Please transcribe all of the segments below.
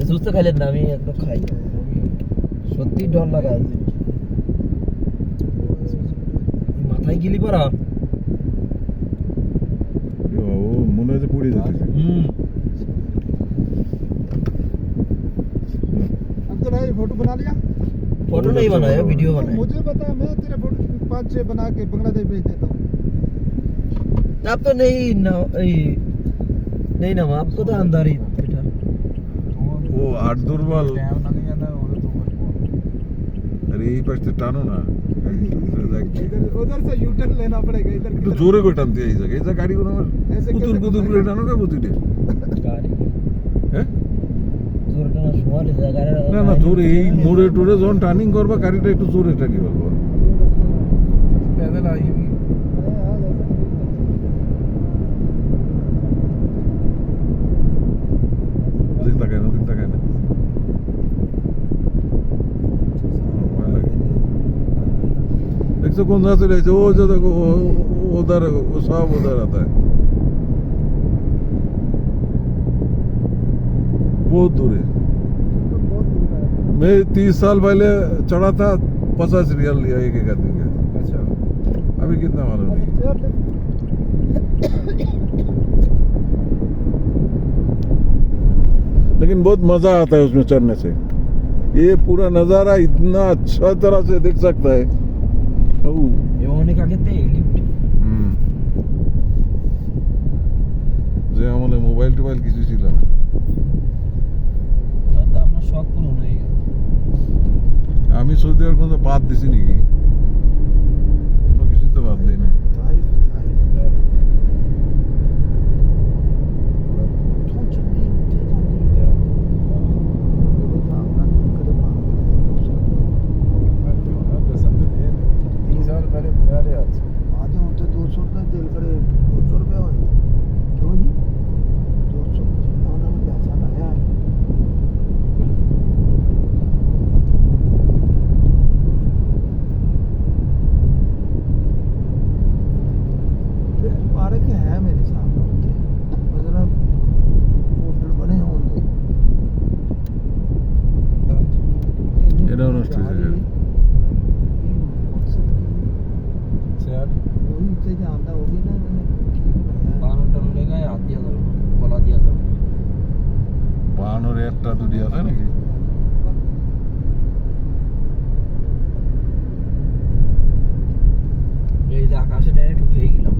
সুস্থ খাইলেন না, আমি একটু খাই, সত্যি ডর লাগা মাথায় গিলি পড়া ও মনে হচ্ছে পড়ে যেতেছে। अब तो भाई फोटो बना लिया। फोटो नहीं बनाया, वीडियो बनाया। मुझे बता, मैं तेरे फोटो 5-6 बना के बांग्लादेश भेज देता हूँ। आप तो नहीं ना आपको तो अंदर ही बैठा ও আট দুর্বল। अरे यही पास से टानो ना, उधर से यू टर्न लेना पड़ेगा इधर की तो तरफ। जोरे को टानते हैं ऐसा गाड़ी को ना ऐसे कुतुर कैसे कुतुर করে টানো কে বুঝিলে गाड़ी হ্যাঁ জোরটা না সমান জায়গায় না না জোরে এই মোড়ে টোরে যখন টার্নিং করবা গাড়িটা একটু জোরে টানি বলবো पैदल आई हुई। ওদিক তাকায় না, ওদিক তাকায় না। देखो कौन सा से रहे वो जो देखो उधर वो सब उधर आता है, बहुत दूर है। मैं 30 साल पहले चढ़ा था, 50 रियल लिया एक एक आदमी का। अच्छा, अभी कितना मालूम नहीं। लेकिन बहुत मजा आता है उसमें चढ़ने से, ये पूरा नजारा इतना अच्छा तरह से देख सकता है। ये অনেক আগেতে লিফট যে আমলে মোবাইল টোবাইল কিছু ছিল না, তো আপনার শখ পূরণ হয়ে গেল। আমি সৌদি আরব কোনো বাদ দিছি নাকি, কোনো কিছু তো বাদ দেই না। এটাও নষ্ট হয়ে যাবে। বাহানোর একটা দুটি আছে নাকি? এই যে আকাশে ডাইরেক্ট উঠে গেলাম।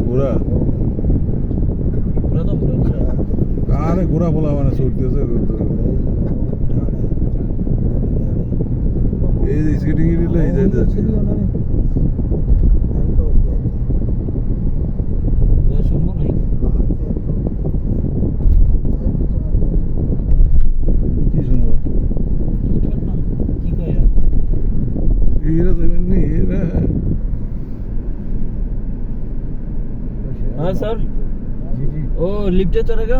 ঘোড়া পুরো তো পুরো আরে ঘোড়া বলা মানে চলতেছে এই যে স্কেটিং এরিয়া এই যাইতে আছে। শুনবো নাই কি সুন্দর উঠবেন না, কি কয় এরা দেবেন নি এরা। हाँ सर, जी जी। ओ लिफ्ट चढ़ेगा।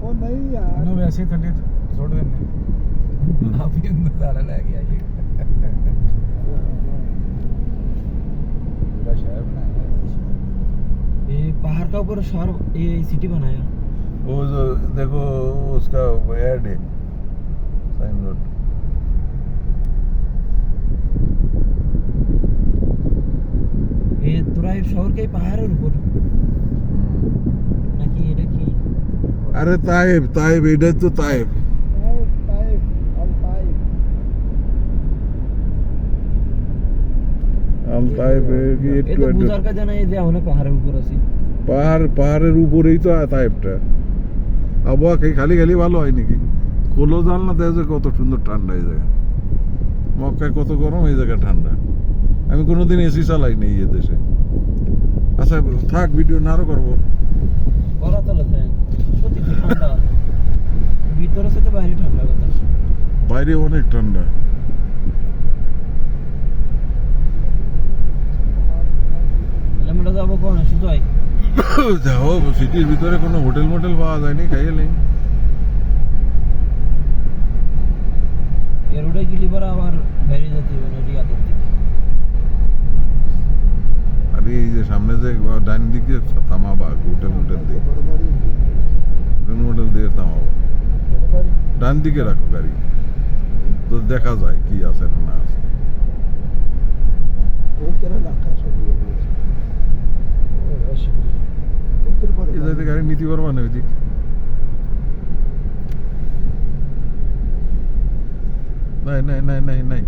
ओ नहीं यार, ना वैसे ही ठंडे छोड़ देने। आप ही नजारा ले गया ये। पूरा शहर बनाया है। ये पहाड़ का ऊपर शहर, ये सिटी बनाया। वो जो देखो उसका एड है साइन रोड। ये তোরা এই শহর কে পাহাড়ের উপর নাকি এটা কি? अरे ताइब ताइब এটা তো ताइब আল তাইব কি এই একটু তো বুঝার কাজ না, এই যে আমরা পাহাড়ের উপর আছি। পাহাড়ের উপরেই তো তাইবটা। আবহাওয়া খালি খালি ভালো হয় নাকি? খোলো জানলা দেখো কত সুন্দর ঠান্ডা এই জায়গা। মক্কায় কত গরম, এই জায়গা ঠান্ডা। আমি কোনোদিন এসি চালাইনি এই দেশে। আচ্ছা থাক, ভিডিও না আরো করবো। করা চলেছে সত্যি ঠান্ডা, ভিতরে সাথে বাইরে ঠান্ডা বাতাস। বাইরে অনেক ঠান্ডা। যাবো কোন সুজয়? যাও, সিটির ভিতরে কোনো হোটেল মোটেল পাওয়া যায়নি, খাইয়ে নেই। এর রোডে গেলি পরে আবার বেরিয়ে যেতে হবে রিয়াদের দিকে। আর এই যে সামনে যে ডাইন দিকে থামাবা, হোটেল মোটেল দিয়ে, হোটেল মোটেল দিয়ে থামাবা, ডান দিকে রাখো গাড়ি, তো দেখা যায় কি আছে না আছে। এই জায়গাতে গাড়ি নিতে পারবা না ওইদিক। নাই নাই নাই নাই নাই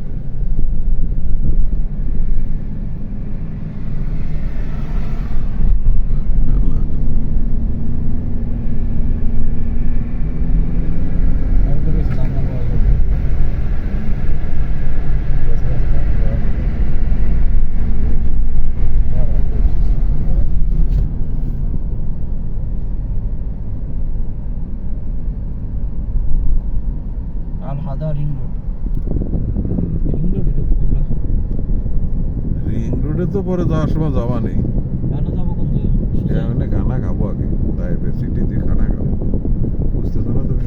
আল হাদা রিং রোড। রিং রোড এটা কোনটা? রিং রোডে তো পরে যাওয়ার সময় যাওয়া নেই। কেন যাবো কোন দিকে? এখানে খানা খাবো আগে, তাই সিটিতে খানা খাবো, বুঝতেছো না তুমি?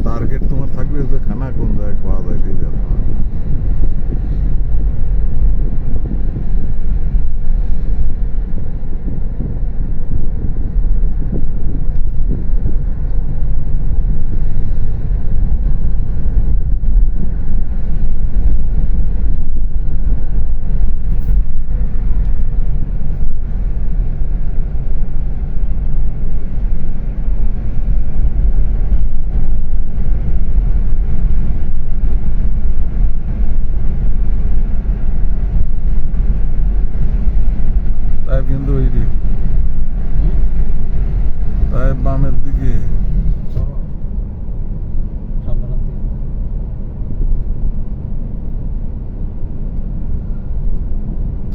টার্গেট তোমার থাকবে যে খানা কোন জায়গায় খাওয়া যায় সেই জায়গা। তাই কিন্তু ওই দিক, তাই বামের দিকে।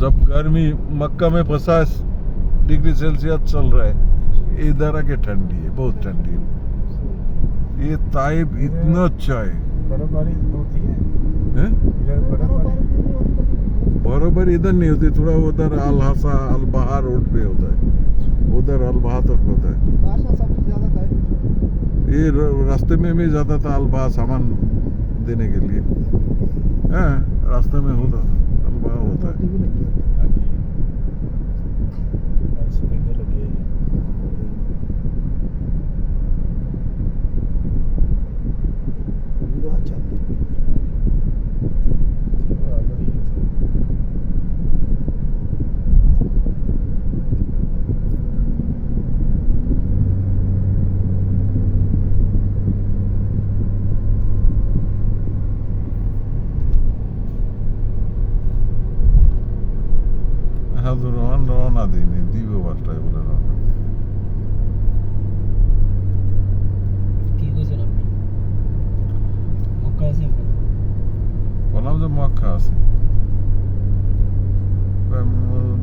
जब गर्मी मक्का में 50 डिग्री सेल्सियस चल रहा है, इधर आके ठंडी है, बहुत ठंडी है। ये ताइब इतना अच्छा है, बर्फबारी होती है हैं? इधर, बर्फबारी बराबर इधर नहीं होती, थोड़ा उधर अल हसा अल बहा रोड पे होता है, उधर अल बहा तक होता है। ये रास्ते में भी जाता था अल बहा सामान देने के लिए, हाँ रास्ते में होता अल बहा होता है। হাজুর রহমান রওনা দিইনি, দিব বাসটায় বলে রওনা। কি কইছেন আপনি? মক্কা আছি আমরা। বললাম যে মক্কা আছে,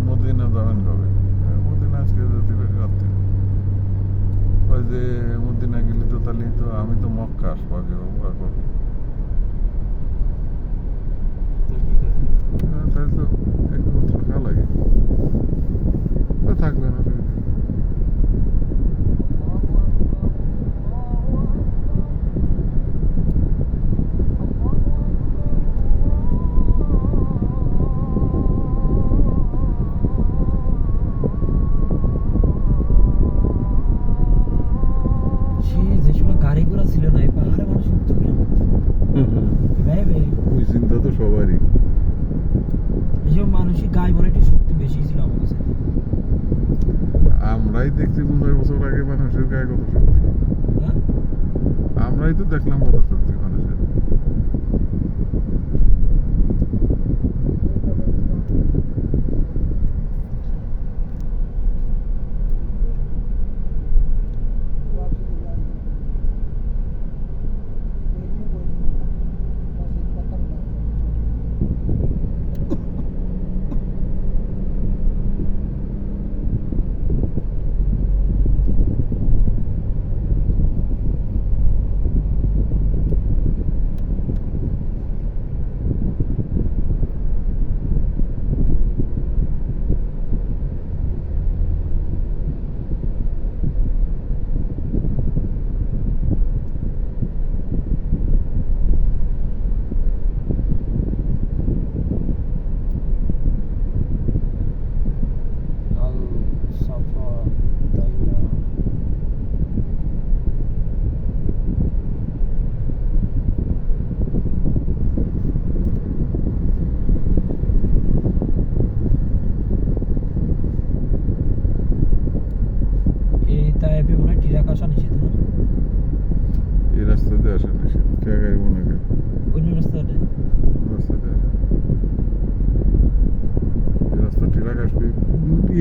মদিনা যাবেন কবে? মদিনা আজকে দিবে রাত্রে। ওই যে মদিনা গেলে তো তাহলে তো আমি তো মক্কা আসবো আগে, ওরা করবো তাই তো একদম থাকা লাগে, থাকবে না। যে সময় গাড়ি ঘোড়া ছিল না, এই পাহাড়ে মানুষ উঠতো কেন? ওই চিন্তা তো সবারই। এসব মানুষই গায়ে মনে একটু শক্তি বেশি ছিল আমার কাছে। আমরাই দেখছি 50 বছর আগে মানুষের গায়ে কত শক্তি, হ্যাঁ আমরাই তো দেখলাম কত শক্তি মানুষের।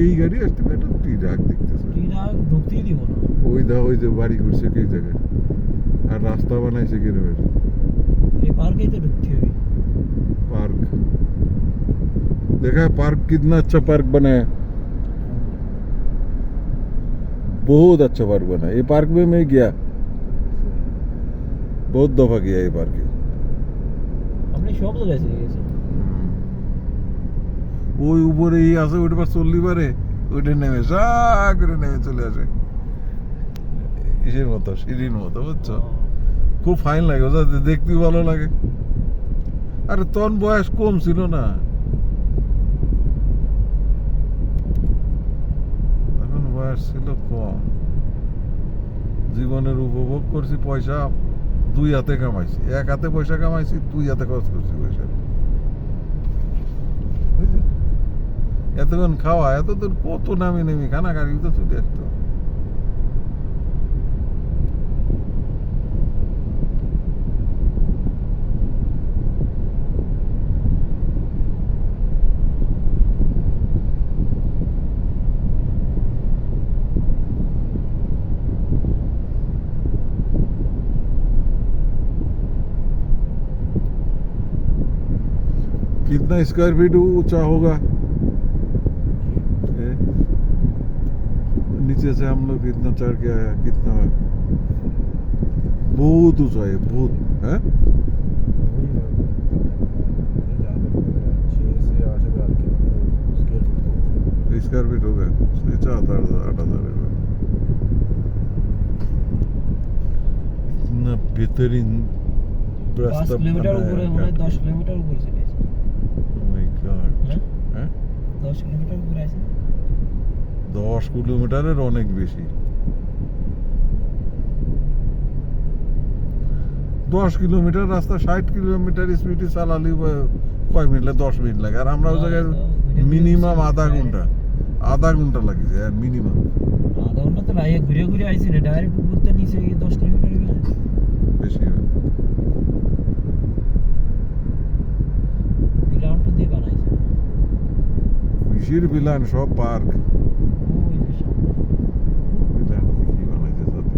এই গাড়ি আসতে এটা ট্রাক দেখতেছে ট্রাক ঢুকতেই দিব না। ওই যে বাড়ি করছে কি জায়গায় আর রাস্তা বানাইছে কিরকম এটা এই পার্কেই তো ঢুকতে হবে। पार्क देखा है पार्क कितना अच्छा पार्क बना है बहुत अच्छा पार्क बना है ये पार्क में मैं गया बहुत दफा गया ये पार्क আপনি সব জায়গায় চলে গেছেন। ওই উপরে এই আছে ওইটা পার চললি পারে ওইটা নেমে সা করে নেমে চলে আসে ইসের মতো সিঁড়ির মতো বুঝছো খুব ফাইন লাগে ওটা দেখতে ভালো লাগে আরে তখন বয়স কম ছিল না এখন বয়স ছিল কম জীবনের উপভোগ করছি পয়সা দুই হাতে কামাইছি এক হাতে পয়সা কামাইছি দুই হাতে খরচ করছি পয়সা বুঝলি? এতক্ষণ খাওয়া এত তোর কত নামি নেমি খানা গাড়ি তো চলে আসতো कितना स्क्वायर फीट ऊंचा होगा ये? नीचे से हम लोग कितना चढ़ के आया कितना बहुत ऊंचा है बहुत है स्क्वायर फीट होगा 7,000-8,000 इतना बेहतरीन 5 रास्ता কিলোমিটার बनाया উপরে है, মনে হয় क्या 10 কিলোমিটার উপরে চলে গেছে। Oh my God, হ্যাঁ হ্যাঁ 10 কিলোমিটার উপরে আছে। 10 কিলোমিটারের অনেক বেশি 10 কিলোমিটার রাস্তা 60 কিলোমিটার স্পিডে চালালি কয় মিনিট লাগে 10 মিনিট লাগে আর আমরা ওই জায়গায় মিনিমাম আধা ঘন্টা লাগিছে আর মিনিমাম আধা ঘন্টা তো লাগে ঘুরে ঘুরে আইছি রে ডাইরেক্ট উপর থেকে নিচে গিয়ে 10 কিলোমিটার গেছে। বেশি হয় পিলারটা দিয়ে বানাইছে। কিসের বিলান সব পার্ক ওই যে সামনে। বিলান কি বানাইছে সাথে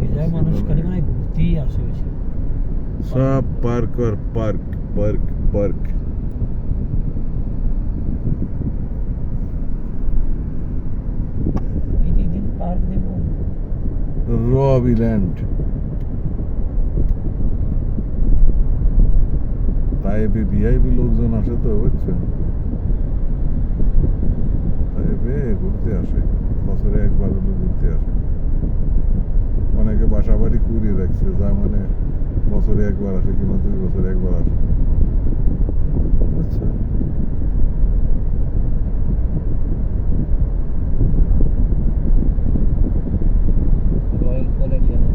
এই জায়গায় মানুষ খালি মানে ঘুরতেই আসে বেশি। সব পার্ক আর পার্ক পার্ক পার্ক প্রতিদিন পার্ক দেব। রবিল্যান্ড তাইবে ভিআইপি লোকজন আসে তো বুঝছো তাইবে ঘুরতে আসে বছরে একবার হলো ঘুরতে আসে অনেকে বাসা বাড়ি কুড়িয়ে রাখছে যা মানে বছরে একবার আসে কিংবা 2 বছরে একবার আসে বুঝছো রয়্যাল কোয়ালিটি না।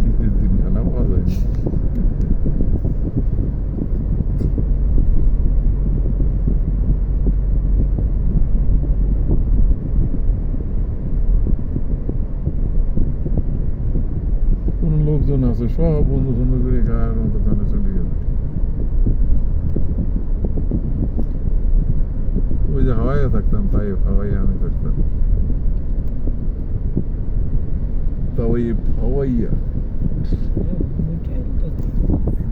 ঈদের দিন খানা পাওয়া যায়নি কোন লোকজন আছে সব বন্ধু বন্ধু করে খাওয়ার মতো কানে চলে গেল ওই যে হাওয়াইয়ে থাকতাম তাই হাওয়াইয়ে আমি থাকতাম তাই হাওয়াইয়া ওইটাই তো